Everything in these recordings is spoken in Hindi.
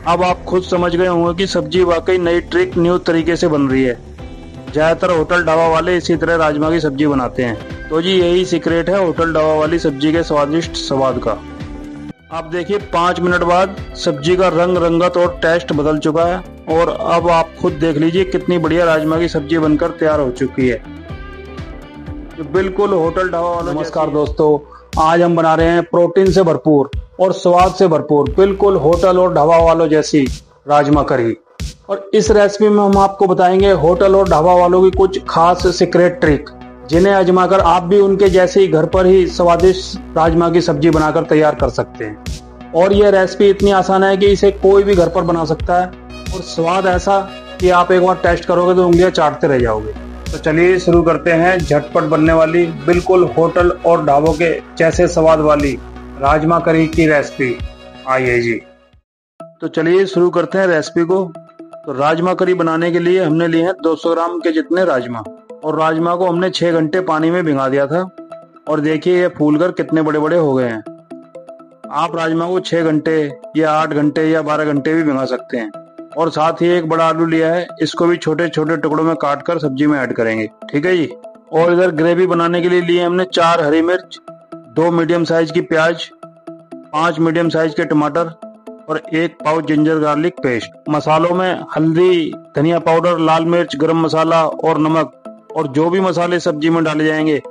अब आप खुद समझ गए होंगे कि सब्जी वाकई नई ट्रिक न्यू तरीके से बन रही है। ज़्यादातर होटल ढाबा वाले इसी तरह राजमा की सब्जी बनाते हैं। तो जी यही सीक्रेट है होटल ढाबा वाली सब्जी के स्वादिष्ट स्वाद का। आप देखिए 5 मिनट बाद सब्जी का रंग, रंगत और टेस्ट बदल चुका है। और अब आप खुद देख लीजिए कितनी बढ़िया राजमा की सब्जी बनकर तैयार हो चुकी है। तो बिल्कुल होटल ढाबा वाला। नमस्कार दोस्तों, आज हम बना रहे हैं प्रोटीन से भरपूर और स्वाद से भरपूर बिल्कुल होटल और ढाबा वालों जैसी राजमा करी। और इस रेसिपी में हम आपको बताएंगे होटल और ढाबा वालों की कुछ खास सीक्रेट ट्रिक, जिन्हें आजमाकर आप भी उनके जैसे ही घर पर ही स्वादिष्ट राजमा की सब्जी बनाकर तैयार कर सकते हैं। और यह रेसिपी इतनी आसान है कि इसे कोई भी घर पर बना सकता है और स्वाद ऐसा कि आप एक बार टेस्ट करोगे तो उंगलियां चाटते रह जाओगे। तो चलिए शुरू करते हैं झटपट बनने वाली बिल्कुल होटल और ढाबों के जैसे स्वाद वाली राजमा करी की रेसिपी। आइए जी, तो चलिए शुरू करते हैं रेसिपी को। तो राजमा करी बनाने के लिए हमने लिए हैं 200 ग्राम के जितने राजमा। और राजमा को हमने 6 घंटे पानी में भिगा दिया था। और देखिए ये फूलकर कितने बड़े बड़े हो गए हैं। आप राजमा को 6 घंटे या 8 घंटे या 12 घंटे भी भिगा सकते हैं। और साथ ही एक बड़ा आलू लिया है, इसको भी छोटे छोटे टुकड़ों में काट कर सब्जी में ऐड करेंगे। ठीक है जी। और इधर ग्रेवी बनाने के लिए लिए हमने 4 हरी मिर्च, 2 मीडियम साइज की प्याज, 5 मीडियम साइज के टमाटर और 1 पाउच जिंजर गार्लिक पेस्ट। मसालों में हल्दी, धनिया पाउडर, लाल मिर्च, गरम मसाला और नमक, और जो भी मसाले सब्जी में डाले जाएंगे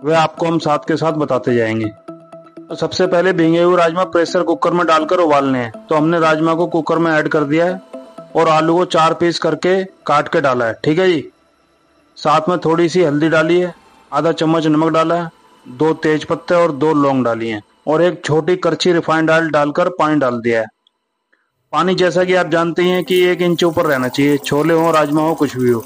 वह आपको हम साथ के साथ बताते जाएंगे। तो सबसे पहले भीगे हुए राजमा प्रेशर कुकर में डालकर उबालने हैं। तो हमने राजमा को कुकर में ऐड कर दिया है और आलू को 4 पीस करके काट के डाला है। ठीक है जी। साथ में थोड़ी सी हल्दी डाली है, आधा चम्मच नमक डाला है, 2 तेज पत्ते और 2 लौंग डाली हैं और एक छोटी करछी रिफाइंड ऑयल डालकर पानी डाल दिया है। पानी जैसा कि आप जानते हैं कि 1 इंच ऊपर रहना चाहिए, छोले हो राजमा हो कुछ भी हो।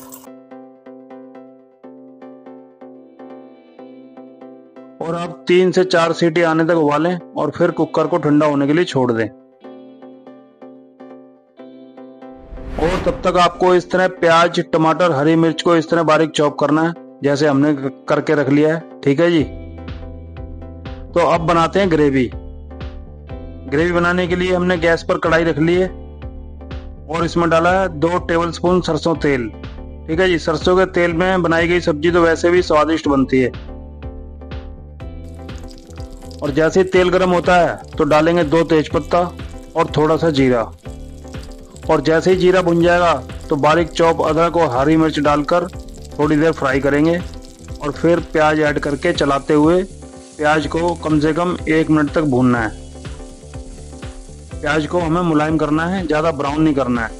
और अब 3 से 4 सीटी आने तक उबालें और फिर कुकर को ठंडा होने के लिए छोड़ दें। और तब तक आपको इस तरह प्याज, टमाटर, हरी मिर्च को इस तरह बारीक चॉप करना है जैसे हमने करके रख लिया है। ठीक है जी। तो अब बनाते हैं ग्रेवी। ग्रेवी बनाने के लिए हमने गैस पर कढ़ाई रख ली है और इसमें डाला है 2 टेबलस्पून सरसों तेल। ठीक है जी। सरसों के तेल में बनाई गई सब्जी तो वैसे भी स्वादिष्ट बनती है। और जैसे ही तेल गर्म होता है तो डालेंगे 2 तेजपत्ता और थोड़ा सा जीरा। और जैसे ही जीरा भुन जाएगा तो बारीक चॉप अदरक और हरी मिर्च डालकर थोड़ी देर फ्राई करेंगे। और फिर प्याज ऐड करके चलाते हुए प्याज को कम से कम 1 मिनट तक भूनना है। प्याज को हमें मुलायम करना है, ज्यादा ब्राउन नहीं करना है।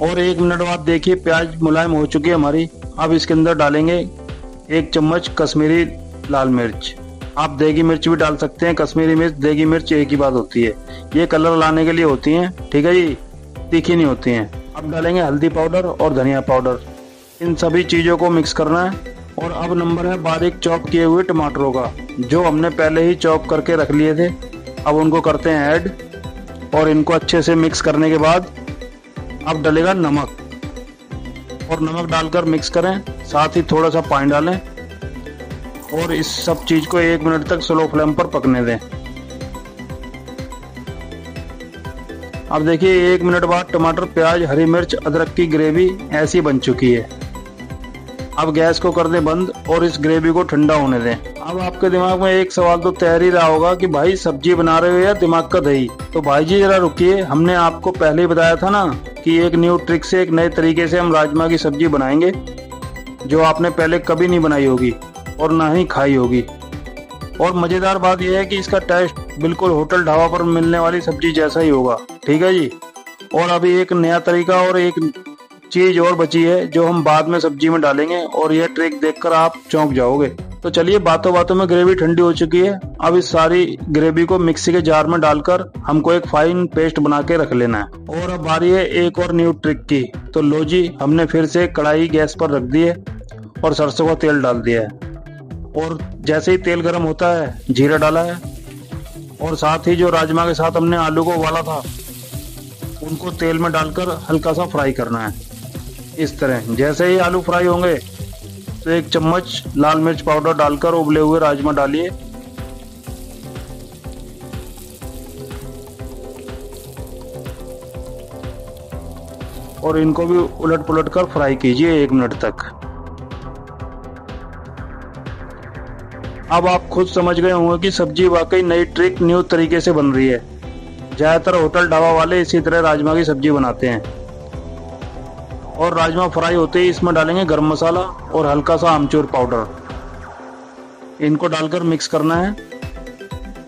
और 1 मिनट बाद देखिए प्याज मुलायम हो चुकी है हमारी। अब इसके अंदर डालेंगे 1 चम्मच कश्मीरी लाल मिर्च। आप देगी मिर्च भी डाल सकते हैं। कश्मीरी मिर्च, देगी मिर्च एक ही बात होती है। ये कलर लाने के लिए होती हैं। ठीक है जी, तीखी नहीं होती हैं। अब डालेंगे हल्दी पाउडर और धनिया पाउडर। इन सभी चीजों को मिक्स करना है। और अब नंबर है बारीक चॉप किए हुए टमाटरों का, जो हमने पहले ही चॉप करके रख लिए थे। अब उनको करते हैं ऐड और इनको अच्छे से मिक्स करने के बाद अब डलेगा नमक। और नमक डालकर मिक्स करें, साथ ही थोड़ा सा पानी डालें और इस सब चीज को 1 मिनट तक स्लो फ्लेम पर पकने दें। अब देखिए 1 मिनट बाद टमाटर, प्याज, हरी मिर्च, अदरक की ग्रेवी ऐसी बन चुकी है। अब गैस को कर दें बंद और इस ग्रेवी को ठंडा होने दें। अब आपके दिमाग में एक सवाल तो तैयार ही रहा होगा कि भाई सब्जी बना रहे हो या दिमाग का दही। तो भाई जी जरा रुकिए, हमने आपको पहले ही बताया था ना कि एक न्यू ट्रिक से, एक नए तरीके से हम राजमा की सब्जी बनाएंगे जो आपने पहले कभी नहीं बनाई होगी और ना ही खाई होगी। और मजेदार बात यह है कि इसका टेस्ट बिल्कुल होटल ढाबा पर मिलने वाली सब्जी जैसा ही होगा। ठीक है जी। और अभी एक नया तरीका और एक चीज और बची है जो हम बाद में सब्जी में डालेंगे और यह ट्रिक देखकर आप चौंक जाओगे। तो चलिए, बातों बातों में ग्रेवी ठंडी हो चुकी है। अब इस सारी ग्रेवी को मिक्सी के जार में डालकर हमको एक फाइन पेस्ट बना के रख लेना है। और अब बारी है एक और न्यू ट्रिक की। तो लो जी, हमने फिर से कढ़ाई गैस पर रख दी है और सरसों का तेल डाल दिया है। और जैसे ही तेल गर्म होता है जीरा डाला है और साथ ही जो राजमा के साथ हमने आलू को उबाला था उनको तेल में डालकर हल्का सा फ्राई करना है। इस तरह जैसे ही आलू फ्राई होंगे तो 1 चम्मच लाल मिर्च पाउडर डालकर उबले हुए राजमा डालिए और इनको भी उलट पुलट कर फ्राई कीजिए 1 मिनट तक। अब आप खुद समझ गए होंगे कि सब्जी वाकई नई ट्रिक न्यू तरीके से बन रही है। ज़्यादातर होटल ढाबा वाले इसी तरह राजमा की सब्जी बनाते हैं। और राजमा फ्राई होते ही इसमें डालेंगे गरम मसाला और हल्का सा अमचूर पाउडर। इनको डालकर मिक्स करना है।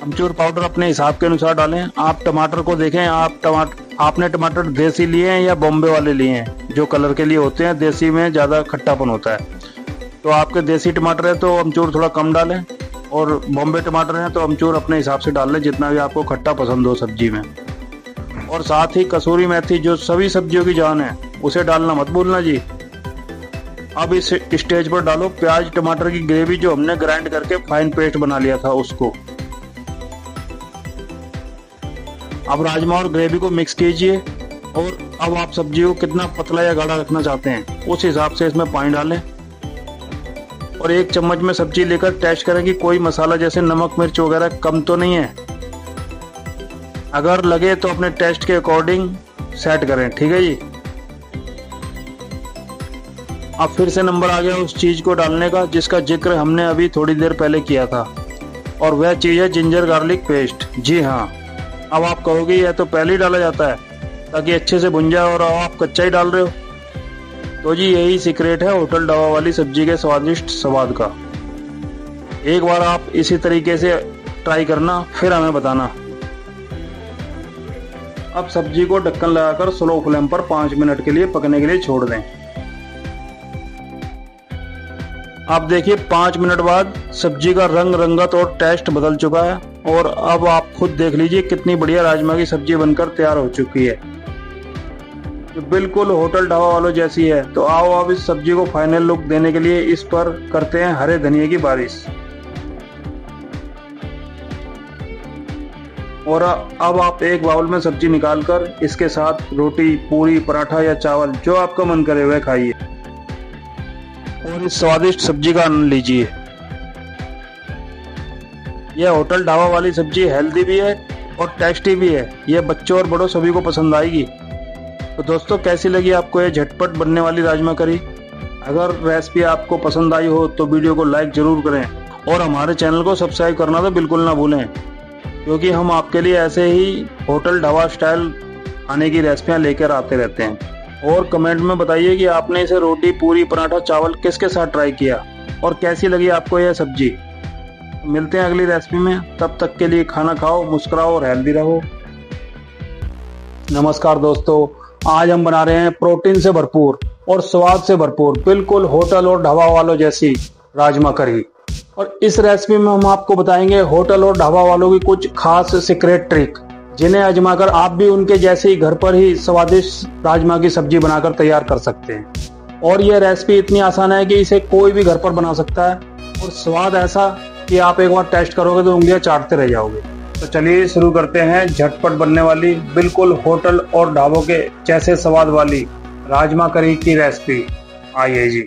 अमचूर पाउडर अपने हिसाब के अनुसार डालें। आप टमाटर को देखें, आपने टमाटर देसी लिए हैं या बॉम्बे वाले लिए हैं, जो कलर के लिए होते हैं। देसी में ज़्यादा खट्टापन होता है, तो आपके देसी टमाटर है तो अमचूर थोड़ा कम डालें, और बॉम्बे टमाटर हैं तो अमचूर अपने हिसाब से डाल लें जितना भी आपको खट्टा पसंद हो सब्जी में। और साथ ही कसूरी मेथी, जो सभी सब्जियों की जान है, उसे डालना मत भूलना जी। अब इस स्टेज पर डालो प्याज टमाटर की ग्रेवी, जो हमने ग्राइंड करके फाइन पेस्ट बना लिया था उसको। अब राजमा और ग्रेवी को मिक्स कीजिए, और अब आप सब्जी को कितना पतला या गाढ़ा रखना चाहते हैं उस हिसाब से इसमें पानी डालें। और 1 चम्मच में सब्जी लेकर टेस्ट करें कि कोई मसाला जैसे नमक मिर्च वगैरह कम तो नहीं है। अगर लगे तो अपने टेस्ट के अकॉर्डिंग सेट करें, ठीक है जी। अब फिर से नंबर आ गया उस चीज को डालने का जिसका जिक्र हमने अभी थोड़ी देर पहले किया था, और वह चीज है जिंजर गार्लिक पेस्ट। जी हाँ, अब आप कहोगे यह तो पहले ही डाला जाता है ताकि अच्छे से भुन जाए, और आप कच्चा ही डाल रहे हो। तो जी यही सीक्रेट है होटल ढाबा वाली सब्जी के स्वादिष्ट स्वाद का। एक बार आप इसी तरीके से ट्राई करना, फिर हमें बताना। अब सब्जी को ढक्कन लगाकर स्लो फ्लेम पर 5 मिनट के लिए पकने के लिए छोड़ दें। अब देखिए 5 मिनट बाद सब्जी का रंग रंगत और टेस्ट बदल चुका है, और अब आप खुद देख लीजिए कितनी बढ़िया राजमा की सब्जी बनकर तैयार हो चुकी है, जो बिल्कुल होटल ढाबा वालों जैसी है। तो आओ अब इस सब्जी को फाइनल लुक देने के लिए इस पर करते हैं हरे धनिये की बारिश। और अब आप एक बाउल में सब्जी निकालकर इसके साथ रोटी, पूरी, पराठा या चावल, जो आपका मन करे वह खाइए, और इस स्वादिष्ट सब्जी का आनंद लीजिए। यह होटल ढाबा वाली सब्जी हेल्दी भी है और टेस्टी भी है। यह बच्चों और बड़ों सभी को पसंद आएगी। तो दोस्तों, कैसी लगी आपको यह झटपट बनने वाली राजमा करी? अगर रेसिपी आपको पसंद आई हो तो वीडियो को लाइक जरूर करें, और हमारे चैनल को सब्सक्राइब करना तो बिल्कुल ना भूलें, क्योंकि हम आपके लिए ऐसे ही होटल ढाबा स्टाइल खाने की रेसिपियाँ लेकर आते रहते हैं। और कमेंट में बताइए कि आपने इसे रोटी, पूरी, पराठा, चावल किसके साथ ट्राई किया, और कैसी लगी आपको यह सब्जी। मिलते हैं अगली रेसिपी में, तब तक के लिए खाना खाओ, मुस्कुराओ और हेल्दी रहो। नमस्कार दोस्तों, आज हम बना रहे हैं प्रोटीन से भरपूर और स्वाद से भरपूर, बिल्कुल होटल और ढाबा वालों जैसी राजमा करी। और इस रेसिपी में हम आपको बताएंगे होटल और ढाबा वालों की कुछ खास सीक्रेट ट्रिक, जिन्हें आजमाकर आप भी उनके जैसे ही घर पर ही स्वादिष्ट राजमा की सब्जी बनाकर तैयार कर सकते हैं। और यह रेसिपी इतनी आसान है कि इसे कोई भी घर पर बना सकता है, और स्वाद ऐसा कि आप एक बार टेस्ट करोगे तो उंगलियां चाटते रह जाओगे। तो चलिए शुरू करते हैं झटपट बनने वाली, बिल्कुल होटल और ढाबों के जैसे स्वाद वाली राजमा करी की रेसिपी। आइए जी।